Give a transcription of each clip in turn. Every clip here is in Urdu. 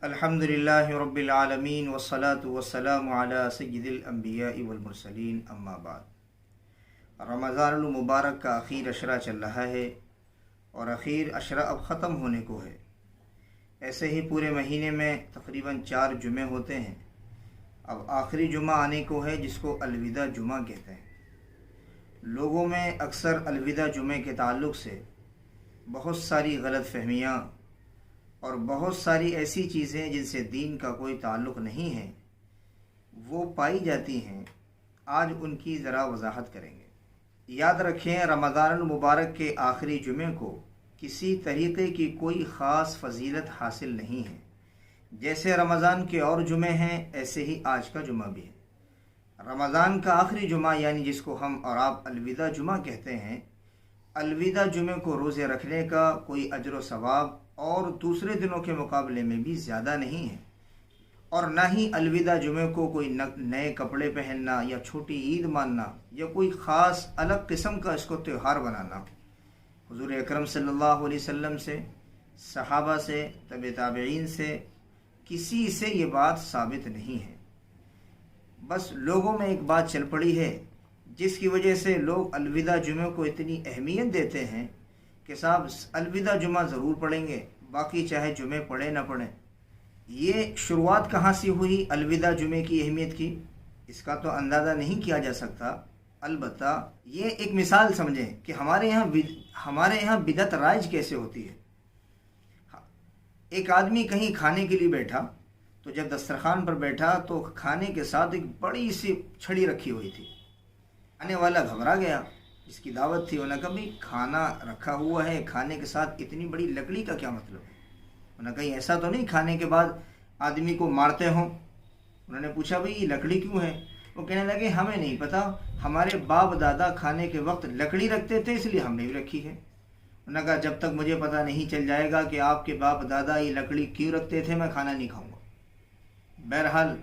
الحمدللہ رب العالمین والصلاة والسلام علی سید الانبیاء والمرسلین، اما بعد۔ رمضان المبارک کا آخر عشرہ چل رہا ہے اور آخر عشرہ اب ختم ہونے کو ہے۔ ایسے ہی پورے مہینے میں تقریباً 4 جمعے ہوتے ہیں۔ اب آخری جمعہ آنے کو ہے جس کو الوداع جمعہ کہتے ہیں۔ لوگوں میں اکثر الوداع جمعے کے تعلق سے بہت ساری غلط فہمیاں اور بہت ساری ایسی چیزیں جن سے دین کا کوئی تعلق نہیں ہے وہ پائی جاتی ہیں۔ آج ان کی ذرا وضاحت کریں گے۔ یاد رکھیں، رمضان المبارک کے آخری جمعے کو کسی طریقے کی کوئی خاص فضیلت حاصل نہیں ہے۔ جیسے رمضان کے اور جمعے ہیں ایسے ہی آج کا جمعہ بھی ہے۔ رمضان کا آخری جمعہ یعنی جس کو ہم اور آپ الوداع جمعہ کہتے ہیں، الوداع جمعے کو روزے رکھنے کا کوئی اجر و ثواب اور دوسرے دنوں کے مقابلے میں بھی زیادہ نہیں ہے، اور نہ ہی الوداع جمعے کو کوئی نئے کپڑے پہننا یا چھوٹی عید ماننا یا کوئی خاص الگ قسم کا اس کو تہوار بنانا حضور اکرم صلی اللہ علیہ وسلم سے، صحابہ سے، تبع تابعین سے کسی سے یہ بات ثابت نہیں ہے۔ بس لوگوں میں ایک بات چل پڑی ہے جس کی وجہ سے لوگ الوداع جمعے کو اتنی اہمیت دیتے ہیں کہ صاحب الوداع جمعہ ضرور پڑھیں گے، باقی چاہے جمعے پڑھیں نہ پڑھیں۔ یہ شروعات کہاں سے ہوئی الوداع جمعے کی اہمیت کی، اس کا تو اندازہ نہیں کیا جا سکتا۔ البتہ یہ ایک مثال سمجھیں کہ ہمارے یہاں بدعت رائج کیسے ہوتی ہے۔ ایک آدمی کہیں کھانے کے لیے بیٹھا تو جب دسترخوان پر بیٹھا تو کھانے کے ساتھ ایک بڑی سی چھڑی رکھی ہوئی تھی۔ آنے والا گھبرا گیا، جس کی دعوت تھی، انہوں نے کہا بھئی کھانا رکھا ہوا ہے، کھانے کے ساتھ اتنی بڑی لکڑی کا کیا مطلب ہے؟ انہوں نے کہا ایسا تو نہیں کھانے کے بعد آدمی کو مارتے ہوں؟ انہوں نے پوچھا بھئی یہ لکڑی کیوں ہے؟ وہ کہنے لگے ہمیں نہیں پتا، ہمارے باپ دادا کھانے کے وقت لکڑی رکھتے تھے اس لیے ہم نے بھی رکھی ہے۔ انہوں نے کہا جب تک مجھے پتہ نہیں چل جائے گا کہ آپ کے باپ دادا یہ لکڑی کیوں رکھتے تھے میں کھانا نہیں کھاؤں گا۔ بہرحال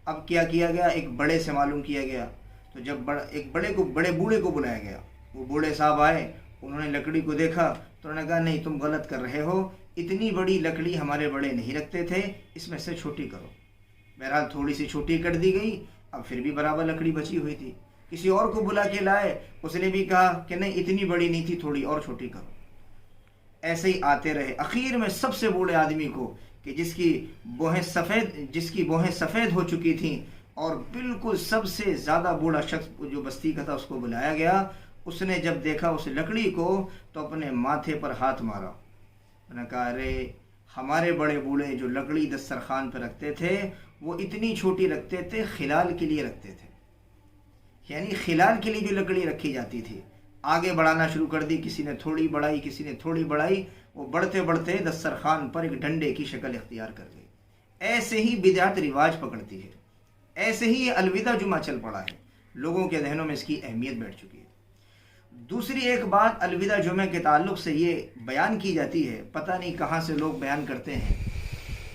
اب کیا کیا گیا، ایک بڑے سے معلوم کیا گیا، تو جب ایک بڑے بوڑھے کو بلایا گیا، وہ بوڑھے صاحب آئے، انہوں نے لکڑی کو دیکھا تو انہوں نے کہا نہیں تم غلط کر رہے ہو، اتنی بڑی لکڑی ہمارے بڑے نہیں رکھتے تھے، اس میں سے چھوٹی کرو۔ بہرحال تھوڑی سی چھوٹی کر دی گئی، اب پھر بھی برابر لکڑی بچی ہوئی تھی۔ کسی اور کو بلا کے لائے، اس نے بھی کہا کہ نہیں اتنی بڑی نہیں تھی، تھوڑی اور چھوٹی کرو۔ ایسے ہی آتے رہے، اخیر میں سب سے بوڑھے آدمی کو کہ جس کی بوہیں سفید ہو چکی تھیں اور بالکل سب سے زیادہ بوڑھا شخص جو بستی کا تھا اس کو بلایا گیا۔ اس نے جب دیکھا اس لکڑی کو تو اپنے ماتھے پر ہاتھ مارا، انہوں نے کہا ارے ہمارے بڑے بوڑھے جو لکڑی دسترخوان پہ رکھتے تھے وہ اتنی چھوٹی رکھتے تھے، خلال کے لیے رکھتے تھے، یعنی خلال کے لیے جو لکڑی رکھی جاتی تھی آگے بڑھانا شروع کر دی، کسی نے تھوڑی بڑھائی، کسی نے تھوڑی بڑھائی، وہ بڑھتے بڑھتے دسترخوان پر ایک ڈنڈے کی شکل اختیار کر گئی۔ ایسے ہی بدعت رواج پکڑتی ہے، ایسے ہی یہ الوداع جمعہ چل پڑا ہے، لوگوں کے ذہنوں میں اس کی اہمیت بیٹھ چکی ہے۔ دوسری ایک بات الوداع جمعہ کے تعلق سے یہ بیان کی جاتی ہے، پتہ نہیں کہاں سے لوگ بیان کرتے ہیں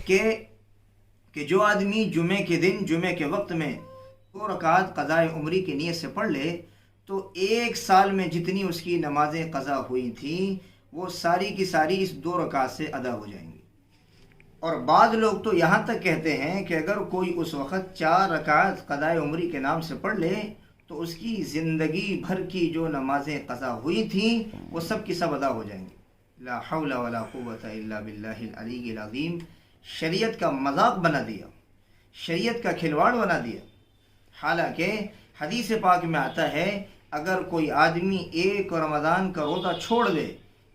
کہ جو آدمی جمعے کے دن جمعے کے وقت میں 2 رکعت قضاء عمری کی نیت سے پڑھ لے تو 1 سال میں جتنی اس کی نمازیں قضا ہوئی تھیں وہ ساری کی ساری اس 2 رکعت سے ادا ہو جائیں گی۔ اور بعض لوگ تو یہاں تک کہتے ہیں کہ اگر کوئی اس وقت 4 رکعت قضاء عمری کے نام سے پڑھ لے تو اس کی زندگی بھر کی جو نمازیں قضا ہوئی تھیں وہ سب کی سب ادا ہو جائیں گی۔ لا حول ولا قوت الا باللہ العلی العظیم۔ شریعت کا مذاق بنا دیا، شریعت کا کھلواڑ بنا دیا۔ حالانکہ حدیث پاک میں آتا ہے اگر کوئی آدمی ایک رمضان کا روزہ چھوڑ دے،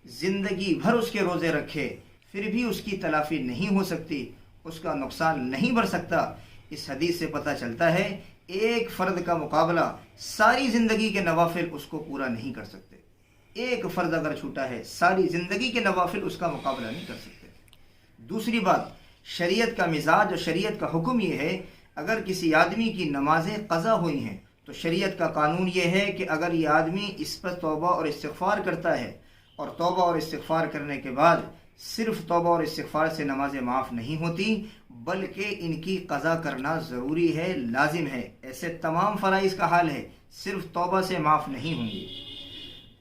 زندگی بھر اس کے روزے رکھے، پھر بھی اس کی تلافی نہیں ہو سکتی، اس کا نقصان نہیں بڑھ سکتا۔ اس حدیث سے پتہ چلتا ہے ایک فرد کا مقابلہ ساری زندگی کے نوافل اس کو پورا نہیں کر سکتے۔ ایک فرد اگر چھوٹا ہے ساری زندگی کے نوافل اس کا مقابلہ نہیں کر سکتے۔ دوسری بات، شریعت کا مزاج اور شریعت کا حکم یہ ہے اگر کسی آدمی کی نمازیں قضا ہوئی ہیں تو شریعت کا قانون یہ ہے کہ اگر یہ آدمی اس پر توبہ اور استغفار کرتا ہے اور توبہ اور استغفار کرنے کے بعد صرف توبہ اور استغفار سے نمازیں معاف نہیں ہوتی بلکہ ان کی قضا کرنا ضروری ہے، لازم ہے۔ ایسے تمام فرائض کا حال ہے، صرف توبہ سے معاف نہیں ہوں گی۔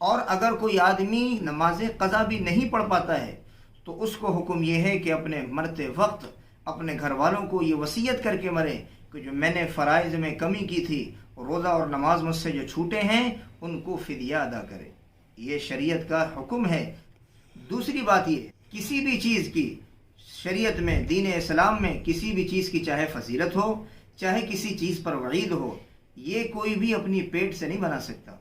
اور اگر کوئی آدمی نماز قضا بھی نہیں پڑھ پاتا ہے تو اس کو حکم یہ ہے کہ اپنے مرتے وقت اپنے گھر والوں کو یہ وصیت کر کے مرے کہ جو میں نے فرائض میں کمی کی تھی، روزہ اور نماز مجھ سے جو چھوٹے ہیں ان کو فدیہ ادا کرے۔ یہ شریعت کا حکم ہے۔ دوسری بات یہ، کسی بھی چیز کی شریعت میں، دین اسلام میں کسی بھی چیز کی چاہے فضیلت ہو، چاہے کسی چیز پر وعید ہو، یہ کوئی بھی اپنی پیٹ سے نہیں بنا سکتا۔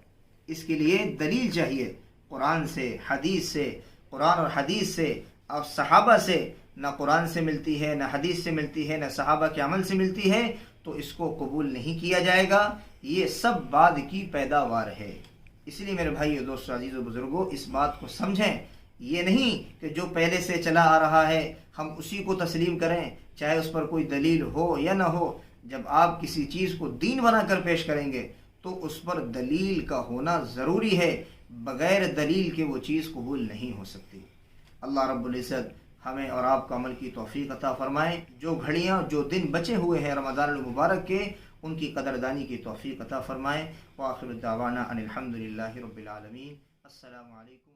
اس کے لیے دلیل چاہیے، قرآن سے، حدیث سے، قرآن اور حدیث سے، اب صحابہ سے، نہ قرآن سے ملتی ہے، نہ حدیث سے ملتی ہے، نہ صحابہ کے عمل سے ملتی ہے تو اس کو قبول نہیں کیا جائے گا۔ یہ سب بعد کی پیداوار ہے۔ اس لیے میرے بھائی اور دوستو، عزیز و بزرگوں، اس بات کو سمجھیں، یہ نہیں کہ جو پہلے سے چلا آ رہا ہے ہم اسی کو تسلیم کریں، چاہے اس پر کوئی دلیل ہو یا نہ ہو۔ جب آپ کسی چیز کو دین بنا کر پیش کریں گے تو اس پر دلیل کا ہونا ضروری ہے، بغیر دلیل کے وہ چیز قبول نہیں ہو سکتی۔ اللہ رب العزت ہمیں اور آپ کو عمل کی توفیق عطا فرمائے۔ جو گھڑیاں، جو دن بچے ہوئے ہیں رمضان المبارک کے، ان کی قدردانی کی توفیق عطا فرمائے۔ وآخر دعوانا ان الحمد للہ رب العالمین۔ السلام علیکم۔